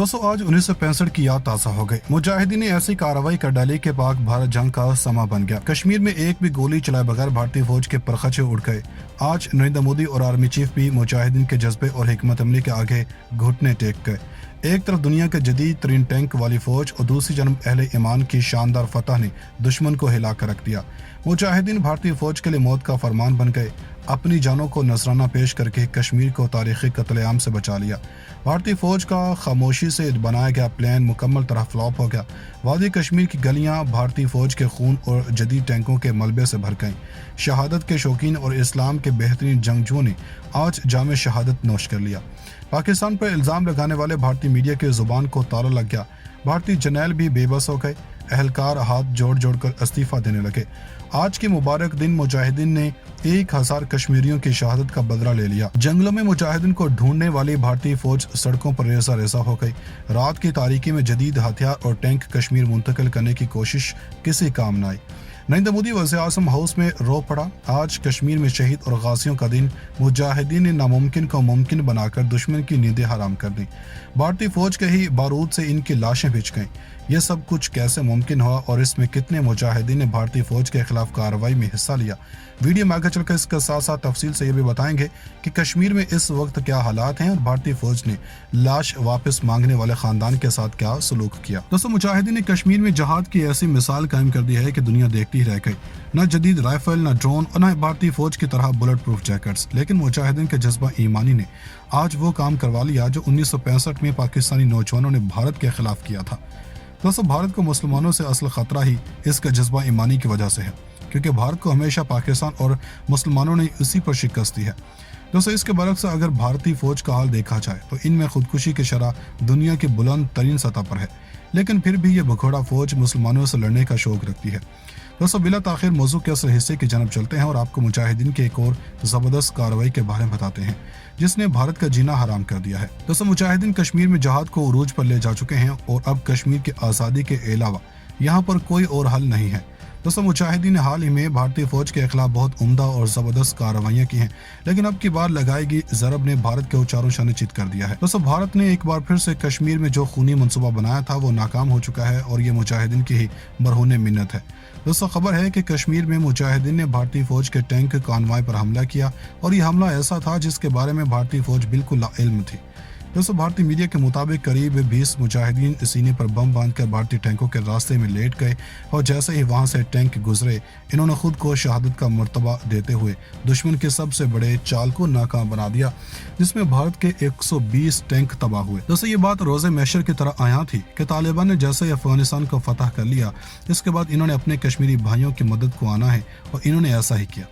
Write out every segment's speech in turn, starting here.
दोस्तों आज 1965 की याद ताज़ा हो गई। मुजाहिदीन ने ऐसी कार्रवाई कर डाली कि पाक भारत जंग का समा बन गया। कश्मीर में एक भी गोली चलाए बगैर भारतीय फौज के परखचे उड़ गए। आज नरेंद्र मोदी और आर्मी चीफ भी मुजाहिदीन के जज्बे और हिकमत अमली के आगे घुटने टेक गए। एक तरफ दुनिया के जदीद तरीन टैंक वाली फौज और दूसरी जानब अहले ईमान की शानदार फतह ने दुश्मन को हिला कर रख दिया। मुजाहिदीन भारतीय फौज के लिए मौत का फरमान बन गए। अपनी जानों को नजराना पेश करके कश्मीर को तारीखी कत्लेआम से बचा लिया। भारतीय फौज का खामोशी से बनाया गया प्लान मुकम्मल तरह फ्लॉप हो गया। वादी कश्मीर की गलियां भारतीय फौज के खून और जदीद टैंकों के मलबे से भर गईं। शहादत के शौकीन और इस्लाम के बेहतरीन जंगजुओं ने आज जाम शहादत नोश कर लिया। पाकिस्तान पर इल्ज़ाम लगाने वाले भारतीय मीडिया की ज़ुबान को ताला लग गया। भारतीय जर्नैल भी बेबस हो गए। अहलकार हाथ जोड़ जोड़ कर इस्तीफा देने लगे। आज के मुबारक दिन मुजाहिदीन ने 1000 कश्मीरियों की शहादत का बदला ले लिया। जंगलों में मुजाहिदीन को ढूंढने वाली भारतीय फौज सड़कों पर रेसा रेसा हो गई। रात की तारीकी में जदीद हथियार और टैंक कश्मीर मुंतकिल करने की कोशिश किसी काम न आई। नरेंद्र मोदी वज़ीर-ए-आज़म हाउस में रो पड़ा। आज कश्मीर में शहीद और गाजियों का दिन। मुजाहिदीन ने नामुमकिन को मुमकिन बनाकर दुश्मन की नींदें हराम कर दी। भारतीय फौज के ही बारूद से इनकी लाशें बिछ गईं। यह सब कुछ कैसे मुमकिन हुआ और इसमें कितने मुजाहिदीन ने भारतीय फौज के खिलाफ कार्रवाई में हिस्सा लिया? वीडियो में आगे चलकर इसके साथ साथ तफसील से ये भी बताएंगे कि कश्मीर में इस वक्त क्या हालात हैं और भारतीय फौज ने लाश वापस मांगने वाले खानदान के साथ क्या सलूक किया। दोस्तों मुजाहिदीन ने कश्मीर में जहाद की ऐसी मिसाल कायम कर दी है कि दुनिया देखती ही रह गई। न जदीद राइफल, न ड्रोन और न भारतीय फौज की तरह बुलेट प्रूफ जैकेट्स, लेकिन मुजाहिदीन के जज्बा ईमानी ने आज वो काम करवा लिया जो 1965 में पाकिस्तानी नौजवानों ने भारत के खिलाफ किया था। दोस्तों भारत को मुसलमानों से असल खतरा ही इसका जज्बा ईमानी की वजह से है, क्योंकि भारत को हमेशा पाकिस्तान और मुसलमानों ने इसी पर शिकस्त दी है। दोस्तों इसके बरक्स अगर भारतीय फौज का हाल देखा जाए तो इनमें खुदकुशी की शरह दुनिया की बुलंद तरीन सतह पर है, लेकिन फिर भी ये भगोड़ा फौज मुसलमानों से लड़ने का शौक रखती है। दोस्तों बिला ताखिर मौजू के असल हिस्से की जानब चलते हैं और आपको मुजाहिदीन की एक और ज़बरदस्त कार्रवाई के बारे में बताते हैं जिसने भारत का जीना हराम कर दिया है। दोस्तों मुजाहिदीन कश्मीर में जहाद को उरूज पर ले जा चुके हैं और अब कश्मीर की आज़ादी के अलावा यहाँ पर कोई और हल नहीं है। दोस्तों मुजाहिदीन ने हाल ही में भारतीय फौज के खिलाफ बहुत उम्दा और ज़बरदस्त कार्रवाइयाँ की हैं, लेकिन अब की बार लगाई गई ज़रब ने भारत के चारों शाने चित कर दिया है। दोस्तों भारत ने एक बार फिर से कश्मीर में जो खूनी मंसूबा बनाया था वो नाकाम हो चुका है और ये मुजाहिदीन की ही बरहूने मिन्नत है। दोस्तों खबर है कि कश्मीर में मुजाहिदीन ने भारतीय फौज के टैंक कानवाई पर हमला किया और ये हमला ऐसा था जिसके बारे में भारतीय फौज बिल्कुल लाइल्म थी। दोस्तों भारतीय मीडिया के मुताबिक करीब 20 मुजाहिदीन सीने पर बम बांधकर भारतीय टैंकों के रास्ते में लेट गए और जैसे ही वहां से टैंक गुजरे इन्होंने खुद को शहादत का मर्तबा देते हुए दुश्मन के सबसे बड़े चाल को नाकाम बना दिया, जिसमें भारत के 120 टैंक तबाह हुए। दोस्तों ये बात रोज़े महशर की तरह आया थी कि तालिबान ने जैसे ही अफगानिस्तान को फतह कर लिया इसके बाद इन्होंने अपने कश्मीरी भाइयों की मदद को आना है और इन्होंने ऐसा ही किया।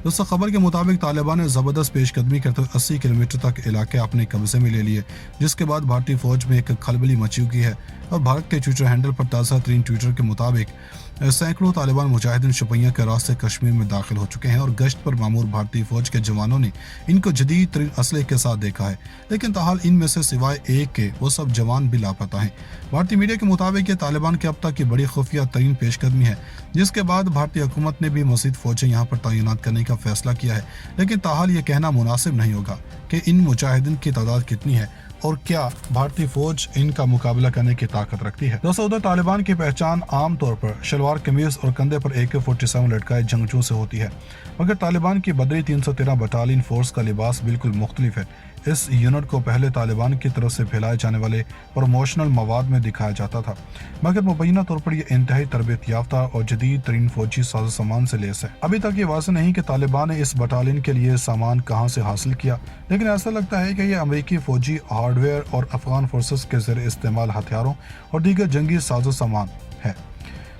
दोस्तों खबर के मुताबिक तालिबान ने ज़बरदस्त पेशकदमी करते हुए 80 किलोमीटर तक इलाके अपने कब्जे में ले लिए, जिसके बाद भारतीय फौज में एक खलबली मची हुई है और भारत के ट्विटर हैंडल पर ताज़ा तरीन ट्विटर के मुताबिक सैकड़ों तालिबान मुजाहिदीन शोपियां के रास्ते कश्मीर में दाखिल हो चुके हैं और गश्त पर मामूर भारतीय फौज के जवानों ने इनको जदीद तरीन असले के साथ देखा है, लेकिन ताहाल इनमें से सिवाय एक के वो सब जवान भी लापता हैं। भारतीय मीडिया के मुताबिक ये तालिबान की अब तक की बड़ी खुफिया तरीन पेशकदमी है, जिसके बाद भारतीय हुकूमत ने भी मज़ीद फौजें यहाँ पर तैनात करने का फैसला किया है, लेकिन ताहाल ये कहना मुनासिब नहीं होगा कि इन मुजाहिदीन की तादाद कितनी है और क्या भारतीय फौज इनका मुकाबला करने की ताकत रखती है। दोस्तों उधर तालिबान की पहचान आम तौर पर शलवार कमीज और कंधे पर AK-47 लटकाए जंगजू से होती है, मगर तालिबान की बदरी 313 बटालियन फोर्स का लिबास बिल्कुल मुख्तलिफ है। इस यूनिट को पहले तालिबान की तरफ से फैलाए जाने वाले प्रमोशनल मवाद में दिखाया जाता था, मगर मुबैना तौर पर यह इंतहाई तरबियत याफ्ता और जदीद तरीन फौजी साजो सामान से लेस है। अभी तक ये वाज़ेह नहीं कि तालिबान ने इस बटालियन के लिए सामान कहाँ से हासिल किया, लेकिन ऐसा लगता है कि यह अमेरिकी फौजी हार्डवेयर और अफगान फोर्सेस के ज़रिए इस्तेमाल हथियारों और दीगर जंगी साजो सामान है।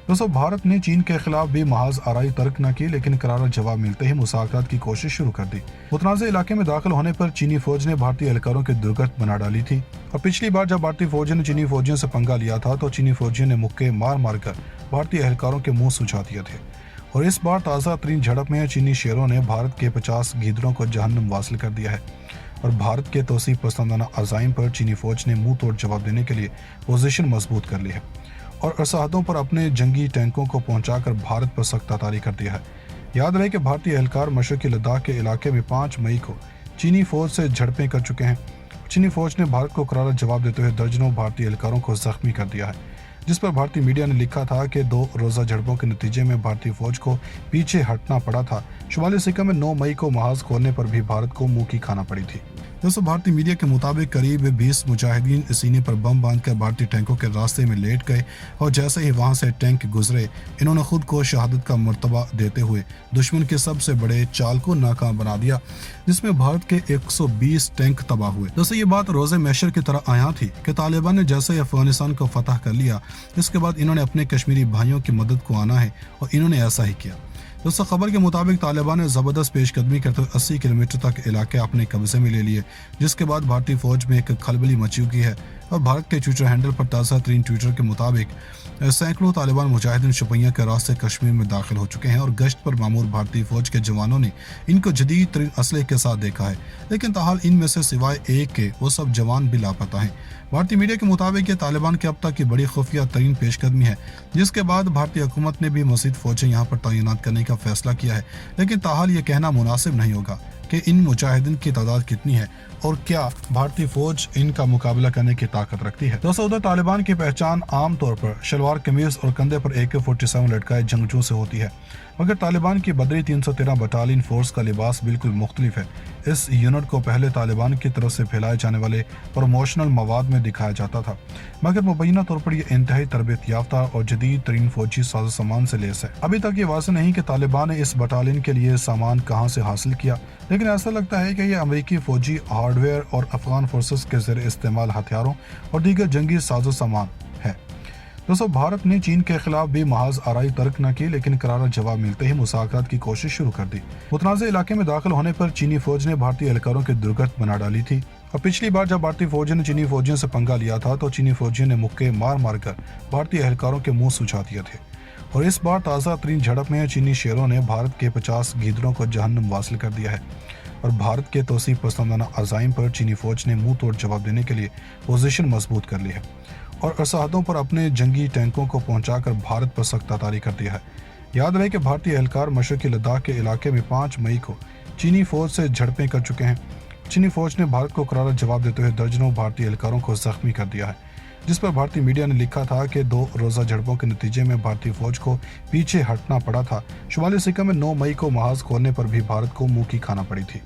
दोस्तों भारत ने चीन के खिलाफ भी महाज आराई तर्क न की, लेकिन करारा जवाब मिलते ही मुसाकरात की कोशिश शुरू कर दी। मुतनाज़ इलाके में दाखिल होने पर चीनी फौज ने भारतीय एहलकारों की दुर्गत बना डाली थी और पिछली बार जब भारतीय फौजियों ने चीनी फौजियों से पंगा लिया था तो चीनी फौजियों ने मुक्के मार मार कर भारतीय एहलकारों के मुंह सुझा दिए थे। और इस बार ताज़ा तरीन झड़प में चीनी शेरों ने भारत के 50 गीदड़ों को जहन्नुम वासिल कर दिया है और भारत के तोसी पसंदाना अज़ाइम पर चीनी फौज ने मुंह तोड़ जवाब देने के लिए पोजीशन मजबूत कर ली है और सरहदों पर अपने जंगी टैंकों को पहुंचाकर भारत पर सख्त तारी कर दिया है। याद रहे कि भारतीय एहलकार मशरकी लद्दाख के इलाके में 5 मई को चीनी फौज से झड़पें कर चुके हैं। चीनी फौज ने भारत को करारा जवाब देते हुए दर्जनों भारतीय एहलकारों को जख्मी कर दिया है, जिस पर भारतीय मीडिया ने लिखा था कि 2 रोज़ा झड़पों के नतीजे में भारतीय फौज को पीछे हटना पड़ा था। शुमाली सिक्किम में 9 मई को महाज खोलने पर भी भारत को मुंह की खाना पड़ी थी। दोस्तों, भारतीय मीडिया के मुताबिक करीब 20 मुजाहिदीन सीने पर बम बांधकर भारतीय टैंकों के रास्ते में लेट गए और जैसे ही वहां से टैंक गुजरे, इन्होंने खुद को शहादत का मर्तबा देते हुए दुश्मन के सबसे बड़े चाल को नाकाम बना दिया, जिसमें भारत के 120 टैंक तबाह हुए। दोस्तों, ये बात रोज़े महशर की तरह आया थी कि तालिबान ने जैसे ही अफगानिस्तान को फतह कर लिया, इसके बाद इन्होंने अपने कश्मीरी भाइयों की मदद को आना है और इन्होंने ऐसा ही किया। दोस्तों, खबर के मुताबिक तालिबान ने ज़बरदस्त पेशकदमी करते हुए 80 किलोमीटर तक इलाके अपने कब्जे में ले लिए, जिसके बाद भारतीय फौज में एक खलबली मची हुई है और भारत के ट्विटर हैंडल पर ताज़ा तरीन ट्विटर के मुताबिक सैकड़ों तालिबान मुजाहिदीन शोपियां के रास्ते कश्मीर में दाखिल हो चुके हैं और गश्त पर मामूर भारतीय फौज के जवानों ने इनको जदीद तरीन असलहे के साथ देखा है, लेकिन ताहाल इनमें से सिवाय एक के वो सब जवान भी लापता हैं। भारतीय मीडिया के मुताबिक ये तालिबान की अब तक की बड़ी खुफिया तरीन पेशकदमी है, जिसके बाद भारतीय हुकूमत ने भी मज़ीद फौजें यहाँ पर तैनात करने का फैसला किया है, लेकिन ताहाल ये कहना मुनासिब नहीं होगा कि इन मुजाहिदीन की तादाद कितनी है और क्या भारतीय फौज इनका मुकाबला करने की ताकत रखती है। दोस्तों, उधर तालिबान की पहचान आम तौर पर शलवार कमीज और कंधे पर AK-47 लटकाए जंगजू से होती है, मगर तालिबान की बदरी 313 बटालियन फोर्स का लिबास बिल्कुल मुख्तलिफ है। इस यूनिट को पहले तालिबान की तरफ से फैलाए जाने वाले प्रमोशनल मवाद में दिखाया जाता था, मगर मुबैना तौर पर यह इंतहाई तरबियत याफ्ता और जदीद तरीन फौजी साजो सामान से लेस है। अभी तक ये वाज़ेह नहीं कि तालिबान ने इस बटालियन के लिए सामान कहाँ से हासिल किया, लेकिन ऐसा लगता है कि यह अमेरिकी फौजी हार्डवेयर और अफगान फोर्सेस के ज़रिए इस्तेमाल हथियारों और दीगर जंगी साजो सामान है। दोस्तों, भारत ने चीन के खिलाफ भी महाज आराई तर्क न की, लेकिन करारा जवाब मिलते ही मुज़ाकरात की कोशिश शुरू कर दी। मुतनाज़ इलाके में दाखिल होने पर चीनी फौज ने भारतीय एहलकारों की दुर्गत बना डाली थी और पिछली बार जब भारतीय फौजियों ने चीनी फौजियों से पंगा लिया था तो चीनी फौजियों ने मुक्के मार मार कर भारतीय एहलकारों के मुंह सुझा दिए थे। और इस बार ताज़ा तरीन झड़प में चीनी शेरों ने भारत के 50 गीदड़ों को जहन्नुम वासिल कर दिया है और भारत के तोसी पसंदाना अज़ाइम पर चीनी फौज ने मुंह तोड़ जवाब देने के लिए पोजीशन मजबूत कर ली है और सरहदों पर अपने जंगी टैंकों को पहुंचाकर भारत पर सख्त तारी कर दिया है। याद रहे कि भारतीय एहलकार मशरकी लद्दाख के इलाके में 5 मई को चीनी फौज से झड़पें कर चुके हैं। चीनी फौज ने भारत को करारा जवाब देते हुए दर्जनों भारतीय एहलकारों को जख्मी कर दिया है, जिस पर भारतीय मीडिया ने लिखा था कि 2 रोज़ा झड़पों के नतीजे में भारतीय फौज को पीछे हटना पड़ा था। शुमाली सिक्किम में 9 मई को महाज खोलने पर भी भारत को मुंह की खाना पड़ी थी।